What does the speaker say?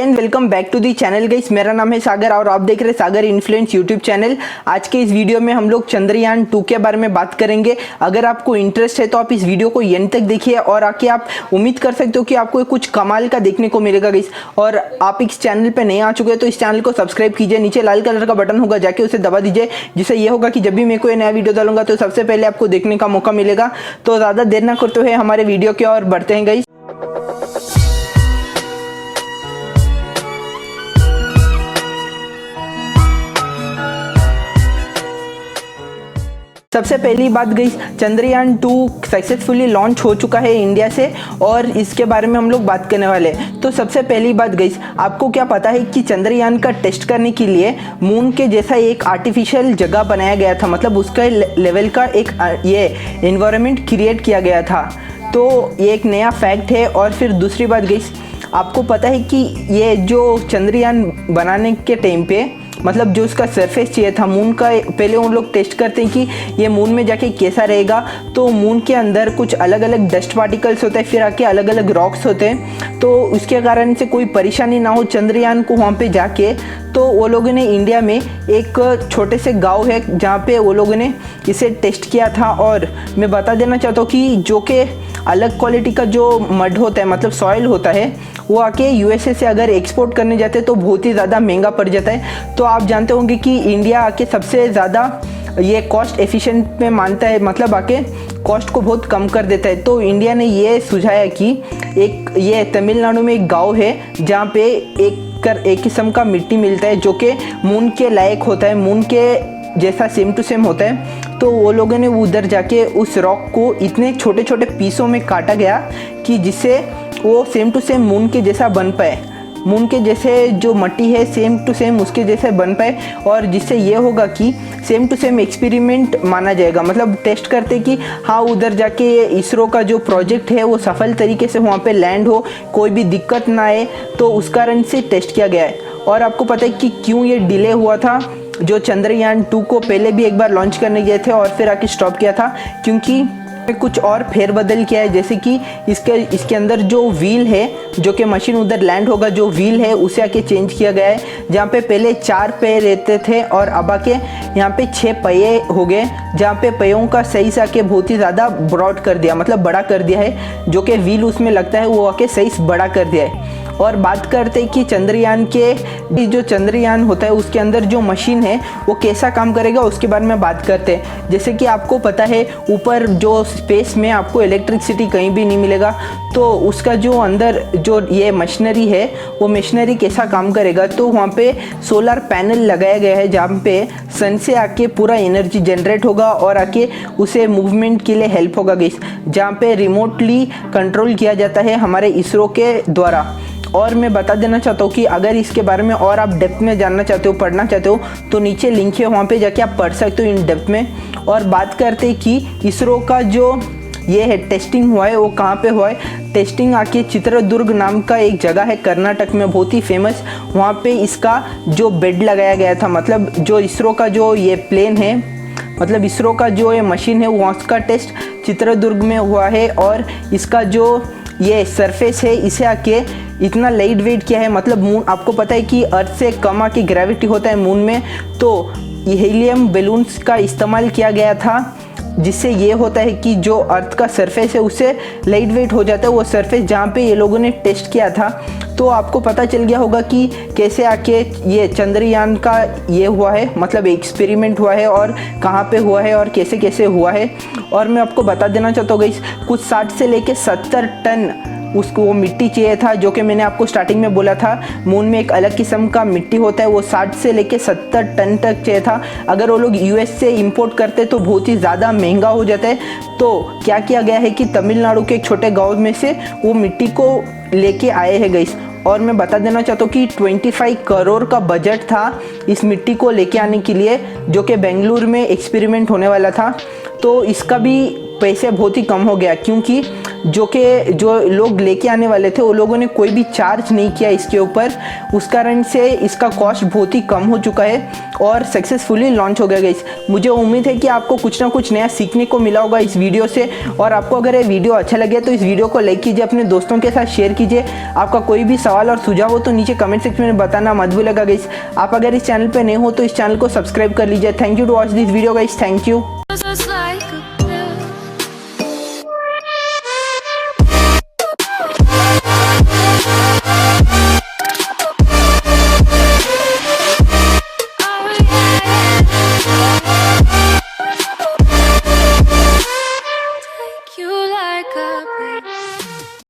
And welcome back to the channel guys. मेरा नाम है सागर और आप देख रहे हैं सागर इन्फ्लुएंस यूट्यूब चैनल। आज के इस वीडियो में हम लोग चंद्रयान 2 के बारे में बात करेंगे। अगर आपको इंटरेस्ट है तो आप इस वीडियो को एंड तक देखिए और आके आप उम्मीद कर सकते हो कि आपको कुछ कमाल का देखने को मिलेगा गाइस। और आप इस चैनल पर नए आ चुके हैं तो इस चैनल को सब्सक्राइब कीजिए। नीचे लाल कलर का बटन होगा, जाके उसे दबा दीजिए, जिससे ये होगा कि जब भी मैं कोई नया वीडियो डालूंगा तो सबसे पहले आपको देखने का मौका मिलेगा। तो ज़्यादा देर ना करते हुए हमारे वीडियो की ओर बढ़ते हैं गाइस। सबसे पहली बात गई, चंद्रयान 2 सक्सेसफुली लॉन्च हो चुका है इंडिया से और इसके बारे में हम लोग बात करने वाले हैं। तो सबसे पहली बात गई, आपको क्या पता है कि चंद्रयान का टेस्ट करने के लिए मून के जैसा एक आर्टिफिशियल जगह बनाया गया था, मतलब उसका लेवल का एक ये एनवायरनमेंट क्रिएट किया गया था। तो ये एक नया फैक्ट है। और फिर दूसरी बात गई, आपको पता है कि ये जो चंद्रयान बनाने के टाइम पे मतलब जो उसका सरफेस चाहिए था मून का, पहले उन लोग टेस्ट करते हैं कि ये मून में जाके कैसा रहेगा। तो मून के अंदर कुछ अलग अलग डस्ट पार्टिकल्स होते हैं, फिर आके अलग अलग रॉक्स होते हैं। तो उसके कारण से कोई परेशानी ना हो चंद्रयान को वहाँ पे जाके, तो वो लोगों ने इंडिया में एक छोटे से गांव है जहाँ पे वो लोगों ने इसे टेस्ट किया था। और मैं बता देना चाहता हूँ कि जो कि अलग क्वालिटी का जो मड होता है, मतलब सॉइल होता है, वो आके यूएसए से अगर एक्सपोर्ट करने जाते हैं तो बहुत ही ज़्यादा महंगा पड़ जाता है। तो आप जानते होंगे कि इंडिया आके सबसे ज़्यादा ये कॉस्ट एफिशिएंट में मानता है, मतलब आके कॉस्ट को बहुत कम कर देता है। तो इंडिया ने ये सुझाया कि ये तमिलनाडु में एक गांव है जहाँ पे एक किस्म का मिट्टी मिलता है जो कि मून के लायक होता है, मून के जैसा सेम टू सेम होता है। तो वो लोगों ने उधर जाके उस रॉक को इतने छोटे छोटे पीसों में काटा गया कि जिससे वो सेम टू सेम मून के जैसा बन पाए, मून के जैसे जो मट्टी है सेम टू सेम उसके जैसे बन पाए। और जिससे ये होगा कि सेम टू सेम एक्सपेरिमेंट माना जाएगा, मतलब टेस्ट करते कि हाँ उधर जाके इसरो का जो प्रोजेक्ट है वो सफल तरीके से वहाँ पे लैंड हो, कोई भी दिक्कत ना आए। तो उस कारण से टेस्ट किया गया है। और आपको पता है कि क्यों ये डिले हुआ था। जो चंद्रयान 2 को पहले भी एक बार लॉन्च करने गए थे और फिर आके स्टॉप किया था, क्योंकि कुछ और फेरबदल किया है। जैसे कि इसके अंदर जो व्हील है, जो कि मशीन उधर लैंड होगा, जो व्हील है उसे आके चेंज किया गया है। जहाँ पे पहले 4 पहिए रहते थे और अब आके यहाँ पे 6 पहिए हो गए, जहाँ पे पहियों का साइज आके बहुत ही ज़्यादा ब्रॉड कर दिया, मतलब बड़ा कर दिया है। जो कि व्हील उसमें लगता है वो आके साइज बड़ा कर दिया है। और बात करते हैं कि चंद्रयान के जो चंद्रयान होता है उसके अंदर जो मशीन है वो कैसा काम करेगा, उसके बारे में बात करते हैं। जैसे कि आपको पता है ऊपर जो स्पेस में आपको इलेक्ट्रिसिटी कहीं भी नहीं मिलेगा, तो उसका जो अंदर जो ये मशीनरी है वो मशीनरी कैसा काम करेगा। तो वहाँ पे सोलर पैनल लगाया गया है जहाँ पे सन से आके पूरा एनर्जी जनरेट होगा और आके उसे मूवमेंट के लिए हेल्प होगा गाइस, जहाँ पे रिमोटली कंट्रोल किया जाता है हमारे इसरो के द्वारा। और मैं बता देना चाहता हूँ कि अगर इसके बारे में और आप डेप्थ में जानना चाहते हो, पढ़ना चाहते हो, तो नीचे लिंक है, वहाँ पे जाके आप पढ़ सकते हो इन डेप्थ में। और बात करते हैं कि इसरो का जो ये है टेस्टिंग हुआ है वो कहाँ पे हुआ है। टेस्टिंग आके चित्रदुर्ग नाम का एक जगह है कर्नाटक में, बहुत ही फेमस। वहाँ पे इसका जो बेड लगाया गया था, मतलब जो इसरो का जो ये प्लेन है, मतलब इसरो का जो ये मशीन है वहाँ का टेस्ट चित्रदुर्ग में हुआ है। और इसका जो ये सरफेस है इसे आके इतना लाइट वेट किया है, मतलब मून, आपको पता है कि अर्थ से कम आके ग्रेविटी होता है मून में, तो हीलियम बैलून्स का इस्तेमाल किया गया था, जिससे ये होता है कि जो अर्थ का सरफेस है उससे लाइट वेट हो जाता है वो सरफेस जहाँ पे ये लोगों ने टेस्ट किया था। तो आपको पता चल गया होगा कि कैसे आके ये चंद्रयान का ये हुआ है, मतलब एक्सपेरिमेंट हुआ है और कहाँ पे हुआ है और कैसे कैसे हुआ है। और मैं आपको बता देना चाहता हूँ गाइस, कुछ 60 से लेके 70 टन उसको वो मिट्टी चाहिए था, जो कि मैंने आपको स्टार्टिंग में बोला था मून में एक अलग किस्म का मिट्टी होता है, वो 60 से लेके 70 टन तक चाहिए था। अगर वो लोग यूएस से इंपोर्ट करते तो बहुत ही ज़्यादा महंगा हो जाता है। तो क्या किया गया है कि तमिलनाडु के एक छोटे गांव में से वो मिट्टी को लेके आए हैं गाइस। और मैं बता देना चाहता हूँ कि 25 करोड़ का बजट था इस मिट्टी को लेके आने के लिए, जो कि बेंगलुरु में एक्सपेरिमेंट होने वाला था। तो इसका भी पैसे बहुत ही कम हो गया, क्योंकि जो लोग लेके आने वाले थे वो लोगों ने कोई भी चार्ज नहीं किया इसके ऊपर, उस कारण से इसका कॉस्ट बहुत ही कम हो चुका है और सक्सेसफुली लॉन्च हो गया गाइस। मुझे उम्मीद है कि आपको कुछ ना कुछ नया सीखने को मिला होगा इस वीडियो से, और आपको अगर ये वीडियो अच्छा लगे तो इस वीडियो को लाइक कीजिए, अपने दोस्तों के साथ शेयर कीजिए। आपका कोई भी सवाल और सुझाव हो तो नीचे कमेंट सेक्शन में बताना मत भूलिएगा गाइस। आप अगर इस चैनल पे नए हो तो इस चैनल को सब्सक्राइब कर लीजिए। Thank you to watch this video guys, thank you.